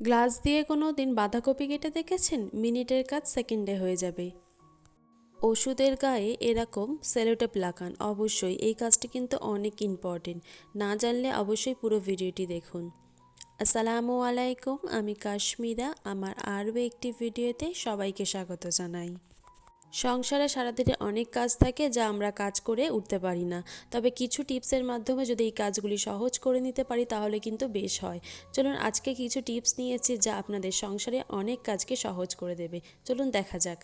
Glass দিয়ে কোনো দিন বাঁধাকপি কেটে দেখেছেন? মিনিটের কাজ সেকেন্ডে হয়ে যাবে। ওষুধের গায়ে এরকম সেলোটেপ লাগান, অবশ্যই এই কাজটি কিন্তু অনেক ইম্পর্টেন্ট। না জানলে অবশ্যই পুরো ভিডিওটি দেখুন। আসসালামু আলাইকুম, আমি কাশ্মীরা। আমার আরও একটি ভিডিওতে সবাইকে স্বাগত জানাই। সংসারে সারাদিনে অনেক কাজ থাকে যা আমরা কাজ করে উঠতে পারি না, তবে কিছু টিপসের মাধ্যমে যদি এই কাজগুলি সহজ করে নিতে পারি তাহলে কিন্তু বেশ হয়। চলুন আজকে কিছু টিপস নিয়েছি যা আপনাদের সংসারে অনেক কাজকে সহজ করে দেবে। চলুন দেখা যাক।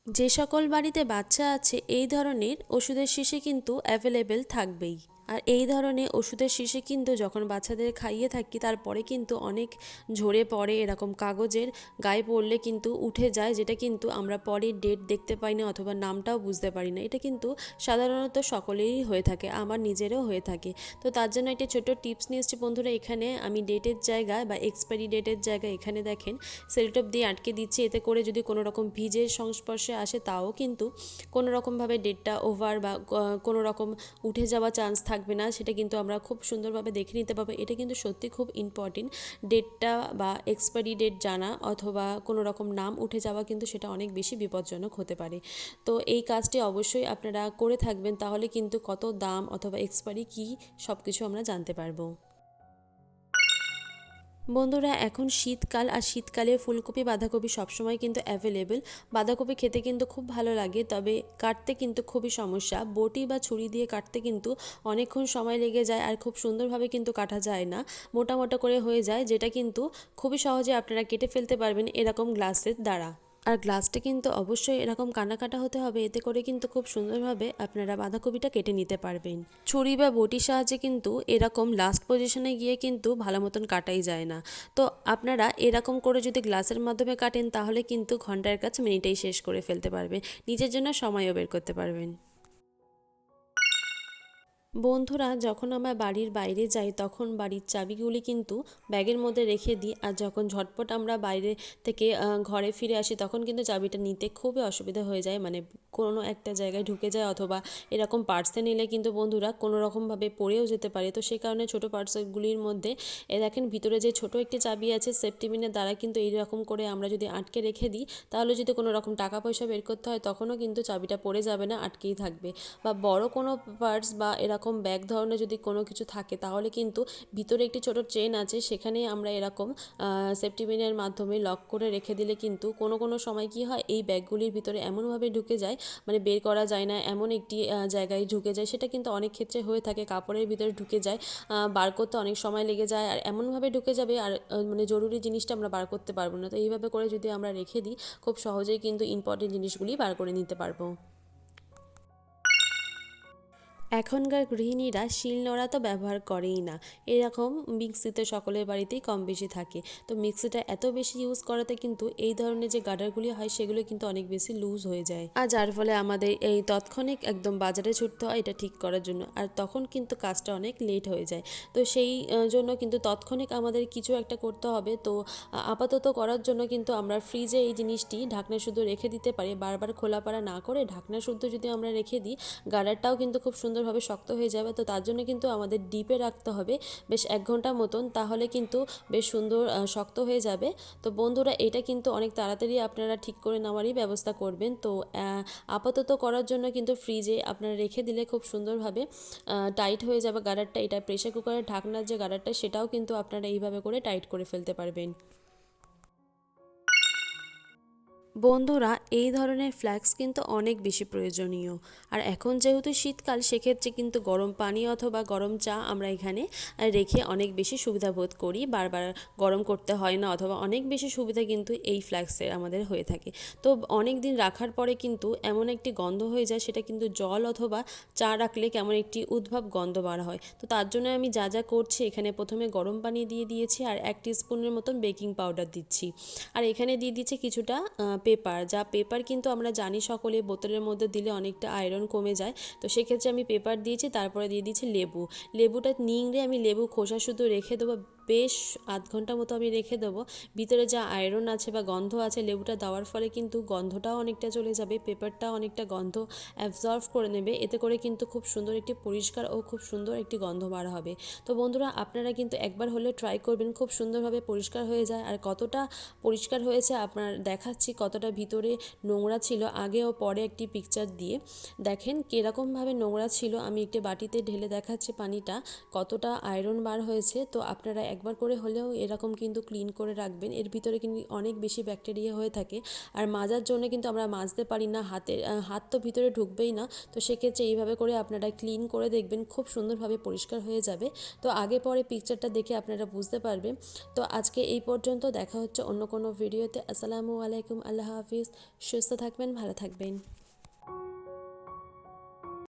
যে সকল বাড়িতে বাচ্চা আছে এই ধরনের ওষুধের শিশি কিন্তু অ্যাভেলেবেল থাকবেই। আর এই ধরনের ওষুধের শিশি কিন্তু যখন বাচ্চাদের খাইয়ে থাকি তারপরে কিন্তু অনেক ঝরে পড়ে, এরকম কাগজের গায়ে পড়লে কিন্তু উঠে যায়, যেটা কিন্তু আমরা পরে ডেট দেখতে পাই না অথবা নামটাও বুঝতে পারি না। এটা কিন্তু সাধারণত সকলেরই হয়ে থাকে, আমার নিজেরও হয়ে থাকে। তো তার জন্য একটি ছোট টিপস নিয়ে এসেছি বন্ধুরা। এখানে আমি ডেটের জায়গায় বা এক্সপায়ারি ডেটের জায়গায় এখানে দেখেন সেলোটেপ দিয়ে আটকে দিচ্ছি। এতে করে যদি কোনো রকম ভিজের সংস্পর্শে আসে তাও কিন্তু কোনো রকমভাবে ডেটটা ওভার বা কোনো রকম উঠে যাওয়া চান্স থাকবে না, সেটা কিন্তু আমরা খুব সুন্দরভাবে দেখে নিতে পারবো। এটা কিন্তু সত্যি খুব ইম্পর্টেন্ট। ডেটটা বা এক্সপায়ারি ডেট জানা অথবা কোনো রকম নাম উঠে যাওয়া কিন্তু সেটা অনেক বেশি বিপজ্জনক হতে পারে। তো এই কাজটি অবশ্যই আপনারা করে থাকবেন, তাহলে কিন্তু কত দাম অথবা এক্সপায়ারি কী সব কিছু আমরা জানতে পারবো। বন্ধুরা, এখন শীতকাল, আর শীতকালে ফুলকপি বাঁধাকপি সবসময় কিন্তু অ্যাভেলেবেল। বাঁধাকপি খেতে কিন্তু খুব ভালো লাগে, তবে কাটতে কিন্তু খুবই সমস্যা। বটি বা ছুরি দিয়ে কাটতে কিন্তু অনেকক্ষণ সময় লেগে যায় আর খুব সুন্দরভাবে কিন্তু কাটা যায় না, মোটা মোটা করে হয়ে যায়, যেটা কিন্তু খুবই সহজে আপনারা কেটে ফেলতে পারবেন এরকম গ্লাসের দ্বারা। আর গ্লাসটা কিন্তু অবশ্যই এরকম কাটা হতে হবে, এতে করে কিন্তু খুব সুন্দরভাবে আপনারা বাঁধাকপিটা কেটে নিতে পারবেন। ছুরি বা বটির সাহায্যে কিন্তু এরকম লাস্ট পজিশনে গিয়ে কিন্তু ভালো মতন কাটাই যায় না। তো আপনারা এরকম করে যদি গ্লাসের মাধ্যমে কাটেন তাহলে কিন্তু ঘন্টার কাজ মিনিটেই শেষ করে ফেলতে পারবেন, নিজের জন্য সময়ও বের করতে পারবেন। বন্ধুরা, যখন আমরা বাড়ির বাইরে যাই তখন বাড়ির চাবিগুলি কিন্তু ব্যাগের মধ্যে রেখে দিই, আর যখন ঝটপট আমরা বাইরে থেকে ঘরে ফিরে আসি তখন কিন্তু চাবিটা নিতে খুবই অসুবিধা হয়ে যায়, মানে কোনো একটা জায়গায় ঢুকে যায় অথবা এরকম পার্সে নিলে কিন্তু বন্ধুরা কোনো রকমভাবে পড়েও যেতে পারে। তো সেই কারণে ছোটো পার্সেলগুলির মধ্যে দেখেন ভিতরে যে ছোটো একটি চাবি আছে সেফটি পিনের দ্বারা কিন্তু এইরকম করে আমরা যদি আটকে রেখে দিই তাহলে যদি কোনো রকম টাকা পয়সা বের করতে হয় তখনও কিন্তু চাবিটা পড়ে যাবে না, আটকেই থাকবে। বা বড় কোনো পার্স বা এরকম ব্যাগ ধরনের যদি কোনো কিছু থাকে তাহলে কিন্তু ভিতরে একটি ছোট চেন আছে, সেখানে আমরা এরকম সেফটি পিনের মাধ্যমে লক করে রেখে দিলে কিন্তু কোনো কোনো সময় কি হয় এই ব্যাগগুলির ভিতরে এমনভাবে ঢুকে যায়, মানে বের করা যায় না, এমন একটি জায়গায় ঢুকে যায়। সেটা কিন্তু অনেক ক্ষেত্রে হয়ে থাকে, কাপড়ের ভিতরে ঢুকে যায়, বার করতে অনেক সময় লেগে যায় আর এমনভাবে ঢুকে যাবে আর মানে জরুরি জিনিসটা আমরা বার করতে পারবো না। তো এইভাবে করে যদি আমরা রেখে দিই খুব সহজেই কিন্তু ইম্পর্টেন্ট জিনিসগুলি বার করে নিতে পারবো। এখনকার গৃহিণীরা শিলনোড়া তো ব্যবহার করেই না, এরকম মিক্সিতে সকলের বাড়িতেই কম বেশি থাকে। তো মিক্সিটা এত বেশি ইউজ করাতে কিন্তু এই ধরনের যে গার্ডারগুলি হয় সেগুলো কিন্তু অনেক বেশি লুজ হয়ে যায়, আর যার ফলে আমাদের এই তাৎক্ষণিক একদম বাজারে ছুটতে হয় এটা ঠিক করার জন্য, আর তখন কিন্তু কাজটা অনেক লেট হয়ে যায়। তো সেই জন্য কিন্তু তাৎক্ষণিক আমাদের কিছু একটা করতে হবে। তো আপাতত করার জন্য কিন্তু আমরা ফ্রিজে এই জিনিসটি ঢাকনা শুদ্ধ রেখে দিতে পারি, বারবার খোলাপাড়া না করে ঢাকনা শুদ্ধ যদি আমরা রেখে দিই গার্ডারটাও কিন্তু খুব সুন্দরভাবে শক্ত হয়ে যাবে। তো তার জন্য কিন্তু আমাদের ডিপে রাখতে হবে বেশ 1 ঘন্টা মতন, তাহলে কিন্তু বেশ সুন্দর শক্ত হয়ে যাবে। তো বন্ধুরা, এটা কিন্তু অনেক তাড়াতাড়ি আপনারা ঠিক করে নেওয়ারই ব্যবস্থা করবেন। তো আপাতত করার জন্য কিন্তু ফ্রিজে আপনারা রেখে দিলে খুব সুন্দরভাবে টাইট হয়ে যাবে গার্ডারটা। এটা প্রেসার কুকারের ঢাকনার যে গার্ডারটা সেটাও কিন্তু আপনারা এইভাবে করে টাইট করে ফেলতে পারবেন। বন্ধুরা, এই ধরনের ফ্ল্যাক্স কিন্তু অনেক বেশি প্রয়োজনীয়। আর এখন যেহেতু শীতকাল সেক্ষেত্রে কিন্তু গরম পানি অথবা গরম চা আমরা এখানে রেখে অনেক বেশি সুবিধা বোধ করি, বারবার গরম করতে হয় না, অথবা অনেক বেশি সুবিধা কিন্তু এই ফ্ল্যাক্সের আমাদের হয়ে থাকে। তো অনেক দিন রাখার পরে কিন্তু এমন একটি গন্ধ হয়ে যায়, সেটা কিন্তু জল অথবা চা রাখলে কেমন একটি উদ্ভব গন্ধ বার হয়। তো তার জন্য আমি যা যা করছি, এখানে প্রথমে গরম পানি দিয়ে দিয়েছি আর 1 টিস্পুনের মতন বেকিং পাউডার দিচ্ছি, আর এখানে দিয়ে দিচ্ছি কিছুটা পেপার, যা পেপার কিন্তু আমরা জানি সকলে বোতলের মধ্যে দিলে অনেকটা আয়রন কমে যায়। তো সেক্ষেত্রে আমি পেপার দিয়েছি, তারপরে দিয়ে দিয়েছি লেবু। লেবুটা নিংড়ে আমি লেবু খোসা শুধু রেখে দেবো, বেশ আধ ঘন্টা মতো আমি রেখে দেবো। ভিতরে যা আয়রন আছে বা গন্ধ আছে লেবুটা দেওয়ার ফলে কিন্তু গন্ধটাও অনেকটা চলে যাবে, পেপারটাও অনেকটা গন্ধ অ্যাবজর্ভ করে নেবে, এতে করে কিন্তু খুব সুন্দর একটি পরিষ্কার ও খুব সুন্দর একটি গন্ধ বার হবে। তো বন্ধুরা আপনারা কিন্তু একবার হলে ট্রাই করবেন, খুব সুন্দরভাবে পরিষ্কার হয়ে যায়। আর কতটা পরিষ্কার হয়েছে আপনার দেখাচ্ছি, কতটা ভিতরে নোংরা ছিল আগে ও পরে একটি পিকচার দিয়ে দেখেন কীরকমভাবে নোংরা ছিল। আমি একটি বাটিতে ঢেলে দেখাচ্ছি পানিটা, কতটা আয়রন বার হয়েছে। তো আপনারা একবার করে হলেও এরকম কিন্তু ক্লিন করে রাখবেন, এর ভিতরে কিন্তু অনেক বেশি ব্যাকটেরিয়া হয়ে থাকে। আর মাজার জন্য কিন্তু আমরা মাজতে পারি না, হাত তো ভিতরে ঢুকবেই না। তো সেক্ষেত্রে এইভাবে করে আপনারা ক্লিন করে দেখবেন, খুব সুন্দরভাবে পরিষ্কার হয়ে যাবে। তো আগে পরে পিকচারটা দেখে আপনারা বুঝতে পারবেন। তো আজকে এই পর্যন্ত, দেখা হচ্ছে অন্য কোনো ভিডিওতে। আসসালামু আলাইকুম, আল্লাহ হাফিজ। সুস্থ থাকবেন, ভালো থাকবেন।